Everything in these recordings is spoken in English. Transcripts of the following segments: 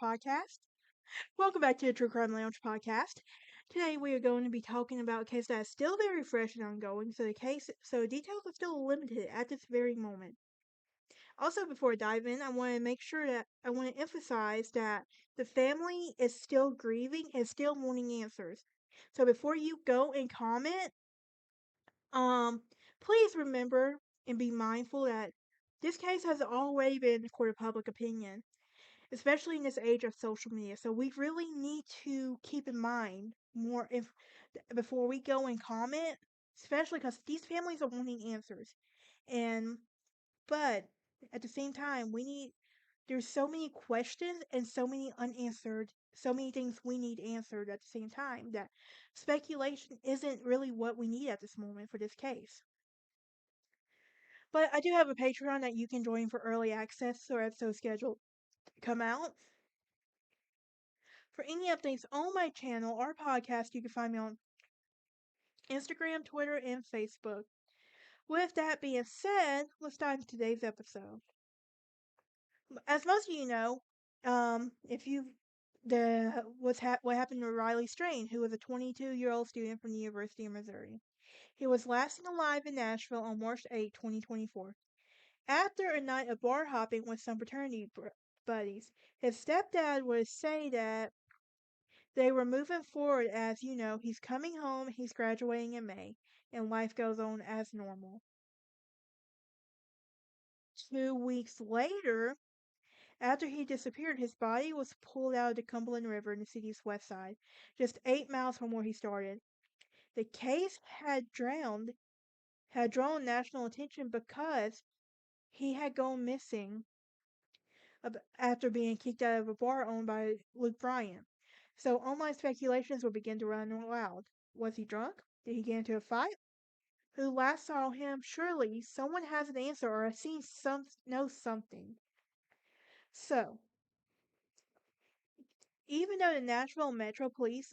podcast. Welcome back to the True Crime Lounge podcast. Today we are going to be talking about a case that is still very fresh and ongoing, so details are still limited at this very moment. Also, before I dive in, I want to emphasize that the family is still grieving and still wanting answers. So before you go and comment, um, please remember and be mindful that this case has already been in the court of public opinion, especially in this age of social media. So we really need to keep in mind more if before we go and comment, especially because these families are wanting answers. And but at the same time, there's so many questions and so many things we need answered at the same time that speculation isn't really what we need at this moment for this case. But I do have a Patreon that you can join for early access or episode scheduled to come out. For any updates on my channel or podcast, you can find me on Instagram, Twitter, and Facebook. With that being said, let's dive into today's episode. As most of you know, if you the what happened to Riley Strain, who was a 22-year-old student from the University of Missouri. He was last seen alive in Nashville on March 8, 2024. After a night of bar hopping with some buddies, his stepdad would say that they were moving forward as, he's coming home, he's graduating in May, and life goes on as normal. 2 weeks later, after he disappeared, his body was pulled out of the Cumberland River in the city's west side, just 8 miles from where he started. The case had drawn national attention because he had gone missing after being kicked out of a bar owned by Luke Bryan. So online speculations would begin to run wild. Was he drunk? Did he get into a fight? Who last saw him? Surely someone has an answer or has seen knows something. So, even though the Nashville Metro Police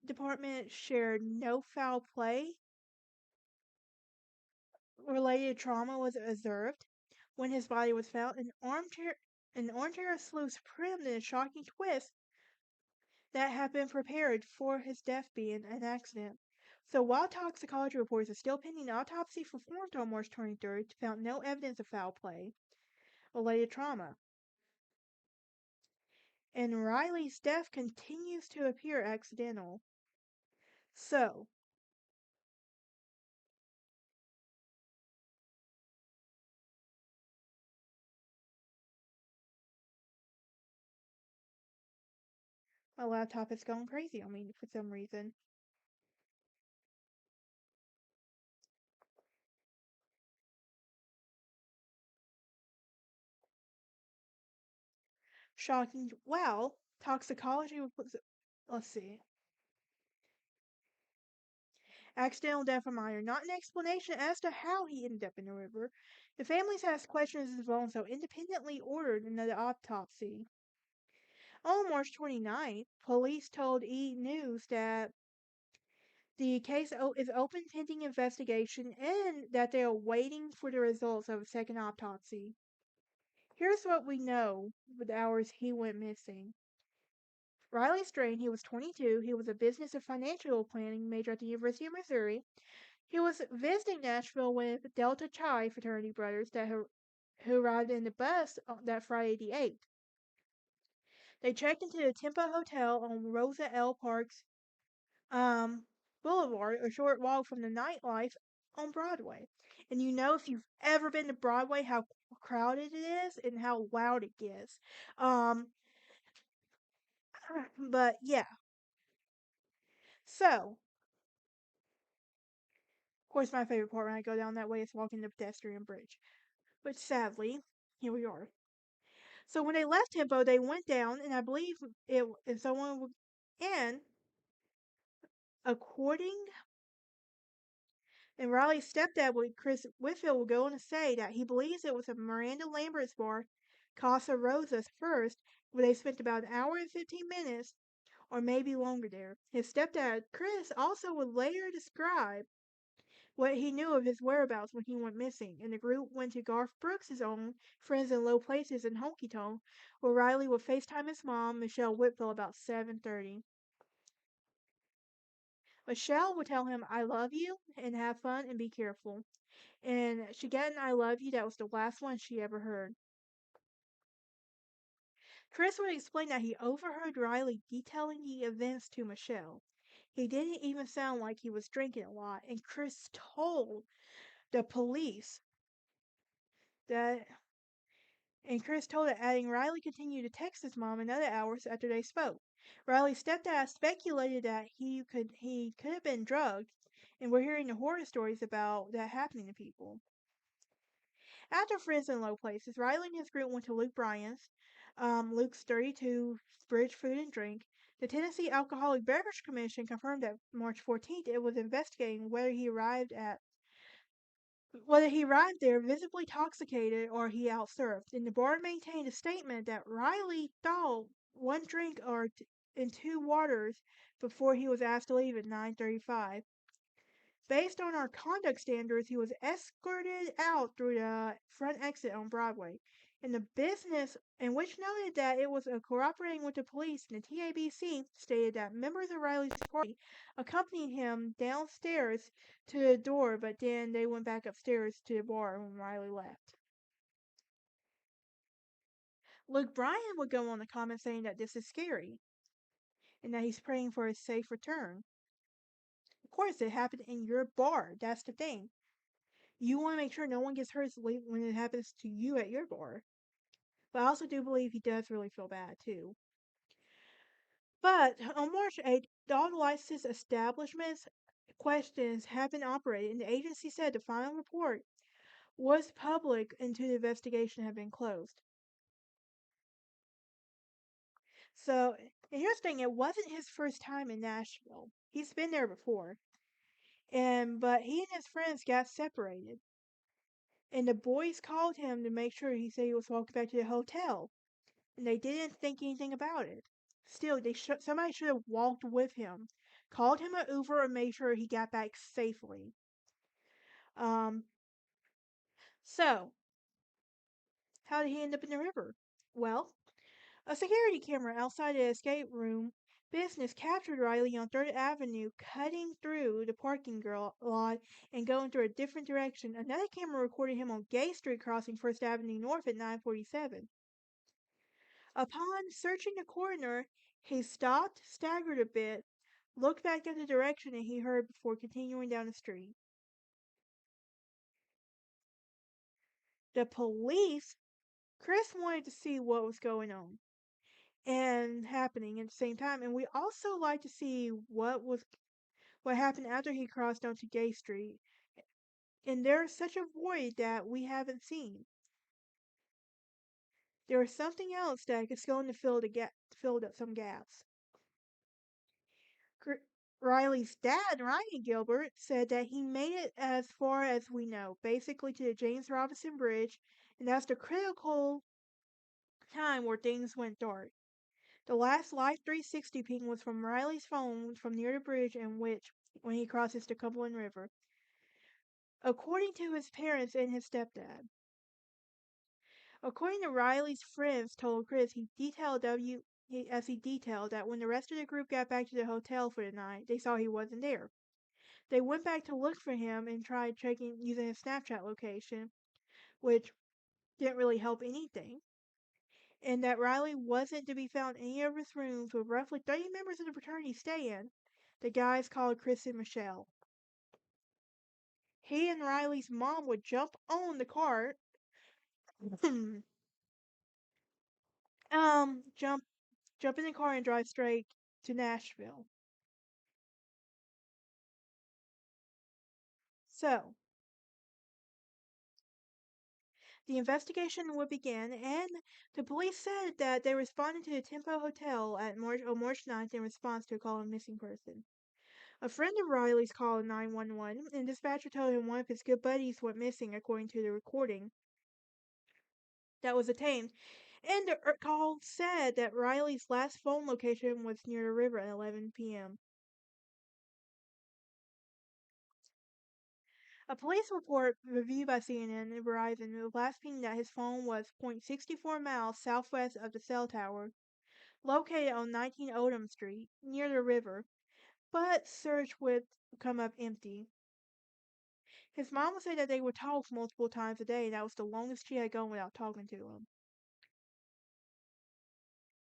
Department shared no foul play related trauma was observed when his body was found, an armchair sleuth supreme in a shocking twist that had been prepared for his death being an accident. So while toxicology reports are still pending, the autopsy performed on March 23rd found no evidence of foul play related trauma. And Riley's death continues to appear accidental. So, my laptop has gone crazy on me for some reason. Shocking. Well, toxicology was, let's see. Accidental death or minor, not an explanation as to how he ended up in the river. The families asked questions as well, and so independently ordered another autopsy. On March 29th, police told E! News that the case is open pending investigation and that they are waiting for the results of a second autopsy. Here's what we know with the hours he went missing. Riley Strain, he was 22. He was a business and financial planning major at the University of Missouri. He was visiting Nashville with Delta Chi fraternity brothers who arrived in the bus on that Friday the 8th. They checked into the Tempo Hotel on Rosa L. Parks Boulevard, a short walk from the nightlife on Broadway. And if you've ever been to Broadway, how crowded it is and how loud it gets. But yeah. So, of course, my favorite part when I go down that way is walking the pedestrian bridge. But sadly, here we are. So when they left Tempo, they went down, and I believe if someone would, and according, and Riley's stepdad, Chris Whitfield, will go on to say that he believes it was a Miranda Lambert's bar, Casa Rosa's first, where they spent about an hour and 15 minutes, or maybe longer there. His stepdad, Chris, also would later describe what he knew of his whereabouts when he went missing, and the group went to Garth Brooks' own Friends in Low Places in Honky Tonk, where Riley would FaceTime his mom, Michelle Whitfield, about 7:30. Michelle would tell him, "I love you, and have fun, and be careful." And she got an "I love you" that was the last one she ever heard. Chris would explain that he overheard Riley detailing the events to Michelle. He didn't even sound like he was drinking a lot, and Chris told the police that Chris told that adding Riley continued to text his mom another hours after they spoke. Riley's stepdad speculated that he could have been drugged, and we're hearing the horror stories about that happening to people. After Friends in Low Places, Riley and his group went to Luke Bryan's, Luke's 32 Bridge Food and Drink. The Tennessee Alcoholic Beverage Commission confirmed that March 14th it was investigating whether he arrived there visibly intoxicated or he outsurfed. And the bar maintained a statement that Riley thought one drink in two waters before he was asked to leave at 9:35. Based on our conduct standards, he was escorted out through the front exit on Broadway. And the business, in which noted that it was cooperating with the police, and the TABC stated that members of Riley's party accompanied him downstairs to the door, but then they went back upstairs to the bar when Riley left. Luke Bryan would go on to comment saying that this is scary and that he's praying for a safe return. Of course, it happened in your bar. That's the thing. You want to make sure no one gets hurt when it happens to you at your bar. But I also do believe he does really feel bad too. But on March 8th, dog license establishments questions have been operated, and the agency said the final report was public until the investigation had been closed. So, and here's the thing, it wasn't his first time in Nashville. He's been there before. But he and his friends got separated. And the boys called him to make sure he said he was walking back to the hotel. And they didn't think anything about it. Still, somebody should have walked with him, called him an Uber, and made sure he got back safely. Um, so how did he end up in the river? Well, a security camera outside the escape room business captured Riley on 3rd Avenue cutting through the parking lot and going through a different direction. Another camera recorded him on Gay Street crossing 1st Avenue North at 9:47. Upon searching the corner, he stopped, staggered a bit, looked back at the direction that he heard before continuing down the street. The police, Chris wanted to see what was going on and happening at the same time, and we also like to see what happened after he crossed onto Gay Street. And there's such a void that we haven't seen. There was something else that is going to fill up some gaps. Riley's dad, Ryan Gilbert, said that he made it as far as we know, basically to the James Robinson Bridge, and that's the critical time where things went dark. The last live 360 ping was from Riley's phone from near the bridge when he crosses the Cumberland River. According to his parents and his stepdad. According to Riley's friends told Chris, he detailed that when the rest of the group got back to the hotel for the night, they saw he wasn't there. They went back to look for him and tried checking using his Snapchat location, which didn't really help anything. And that Riley wasn't to be found in any of his rooms with roughly 30 members of the fraternity stay in. The guys called Chris and Michelle. He and Riley's mom would jump on the cart, jump in the car and drive straight to Nashville. So, the investigation would begin, and the police said that they responded to the Tempo Hotel on March 9th in response to a call of a missing person. A friend of Riley's called 911, and dispatcher told him one of his good buddies went missing, according to the recording that was obtained. And the call said that Riley's last phone location was near the river at 11 p.m. A police report reviewed by CNN and Verizon the last ping that his phone was .64 miles southwest of the cell tower, located on 19 Odom Street, near the river, but search would come up empty. His mom would say that they would talk multiple times a day, and that was the longest she had gone without talking to him.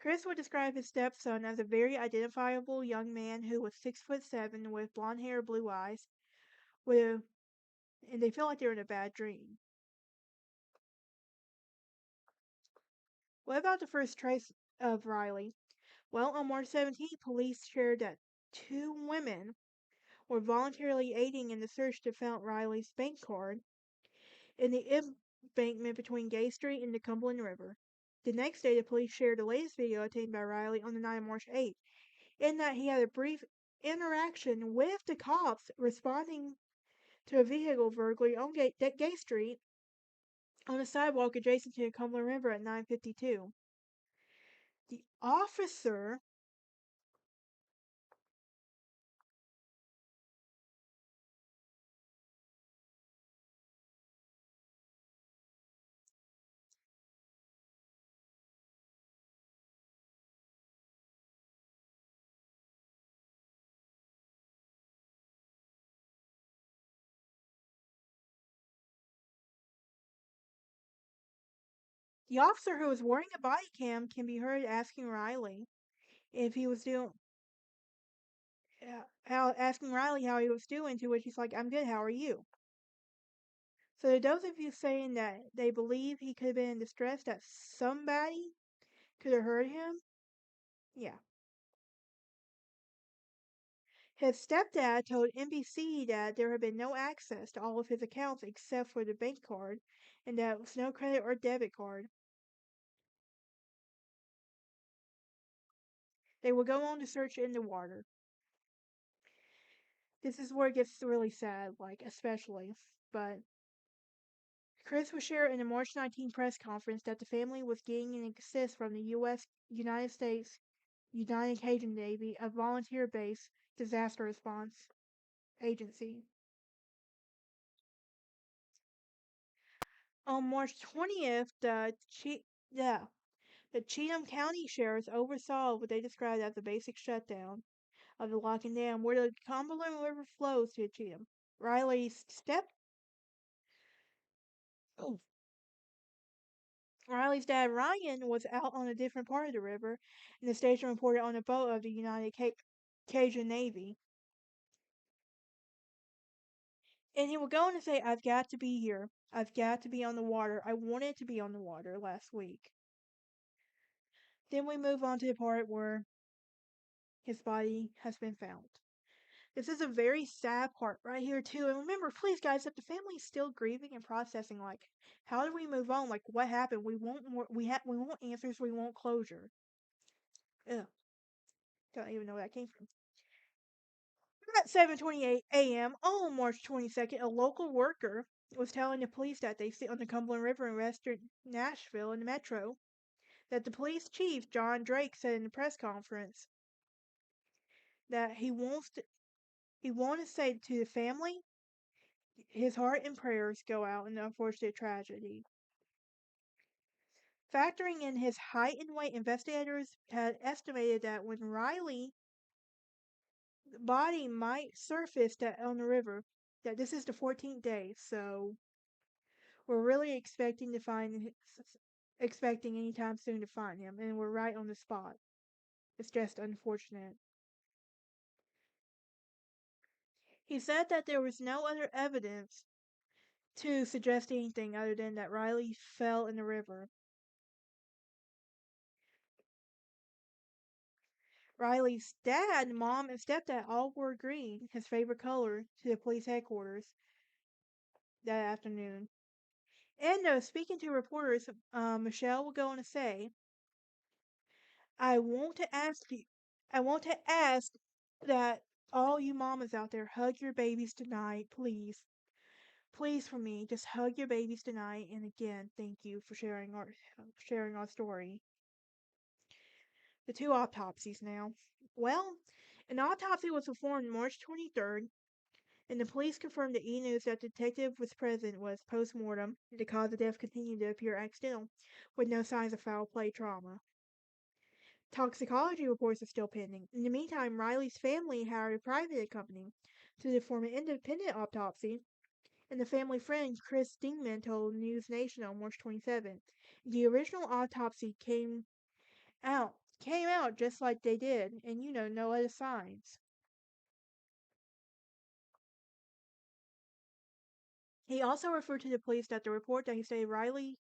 Chris would describe his stepson as a very identifiable young man who was 6'7" with blonde hair, blue eyes, with and they feel like they're in a bad dream. What about the first trace of Riley? Well, on March 17th, police shared that two women were voluntarily aiding in the search to find Riley's bank card in the embankment between Gay Street and the Cumberland River. The next day, the police shared the latest video obtained by Riley on the night of March 8th, in that he had a brief interaction with the cops responding to a vehicle burglary on Gay Street on a sidewalk adjacent to the Cumberland River at 9:52. The officer the officer who was wearing a body cam can be heard asking Riley if he was doing how asking Riley how he was doing, to which he's like, "I'm good. How are you?" So those of you saying that they believe he could have been in distress, that somebody could have heard him, yeah. His stepdad told NBC that there had been no access to all of his accounts except for the bank card, and that it was no credit or debit card. They will go on to search in the water. This is where it gets really sad, like, especially. But Chris was shared in a March 19 press conference that the family was getting an assist from the United States United Cajun Navy, a volunteer-based disaster response agency. On March 20th, the Cheatham County sheriffs oversaw what they described as a basic shutdown of the lock and dam where the Cumberland River flows to Cheatham. Riley's step oh, Riley's dad Ryan was out on a different part of the river, and the station reported on a boat of the Cajun Navy. And he would go on to say, "I've got to be here. I've got to be on the water. I wanted to be on the water last week." Then we move on to the part where his body has been found. This is a very sad part right here too. And remember, please, guys, if the family is still grieving and processing, like, how do we move on? Like, what happened? We want more. We want answers. We want closure. Ugh, don't even know where that came from. At 7:28 a.m. on March 22nd, a local worker was telling the police that they sit on the Cumberland River in western Nashville in the metro. That the police chief John Drake said in the press conference that he wanted to say to the family his heart and prayers go out in the unfortunate tragedy. Factoring in his height and weight, investigators had estimated that when Riley's body might surface on the river, that this is the 14th day, so we're really expecting anytime soon to find him, and we're right on the spot. It's just unfortunate. He said that there was no other evidence to suggest anything other than that Riley fell in the river. Riley's dad, mom, and stepdad all wore green, his favorite color, to the police headquarters that afternoon. And speaking to reporters, Michelle will go on to say, "I want to ask you, I want to ask that all you mamas out there hug your babies tonight, please. Please for me, just hug your babies tonight. And again, thank you for sharing our story." The two autopsies now. Well, an autopsy was performed March 23rd, And the police confirmed to E! News that the detective was present was post-mortem, and the cause of death continued to appear accidental, with no signs of foul play trauma. Toxicology reports are still pending. In the meantime, Riley's family hired a private company to perform an independent autopsy, and the family friend Chris Dingman told News Nation on March 27th. The original autopsy came out just like they did, and no other signs. He also referred to the police that the report that he said Riley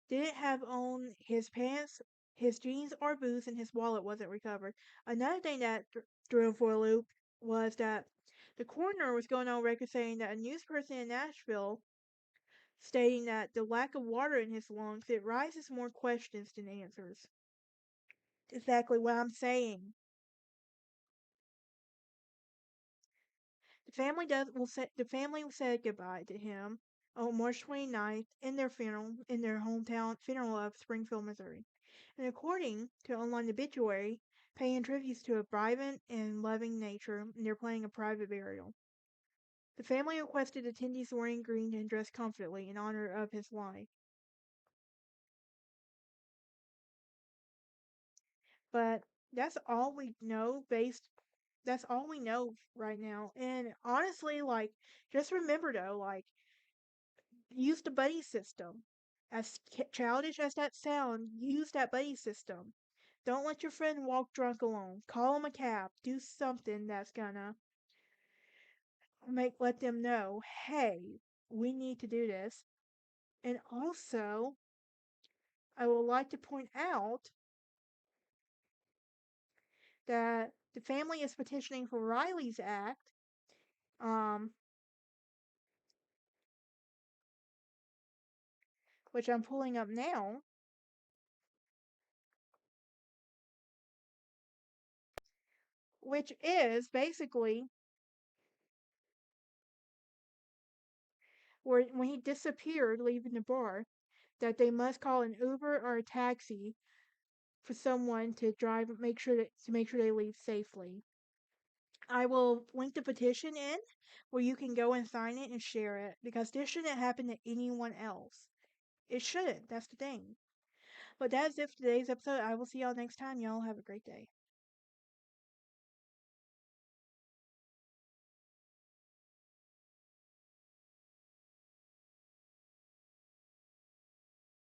didn't have on his pants, his jeans, or boots, and his wallet wasn't recovered. Another thing that threw him for a loop was that the coroner was going on record saying that a news person in Nashville stating that the lack of water in his lungs it raises more questions than answers. Exactly what I'm saying. The family said goodbye to him on March 29th in their funeral in their hometown funeral of Springfield, Missouri. And according to online obituary, paying tributes to a vibrant and loving nature, and they're planning a private burial. The family requested attendees wearing green and dress comfortably in honor of his life. But that's all we know that's all we know right now. And honestly, like, just remember though, like, use the buddy system. As childish as that sound, use that buddy system. Don't let your friend walk drunk alone. Call him a cab. Do something that's gonna let them know, hey, we need to do this. And also, I would like to point out that the family is petitioning for Riley's Act, um, which I'm pulling up now, which is basically where when he disappeared leaving the bar, that they must call an Uber or a taxi for someone to drive, make sure they leave safely. I will link the petition in where you can go and sign it and share it because this shouldn't happen to anyone else. It shouldn't. That's the thing. But that's it for today's episode. I will see y'all next time. Y'all have a great day.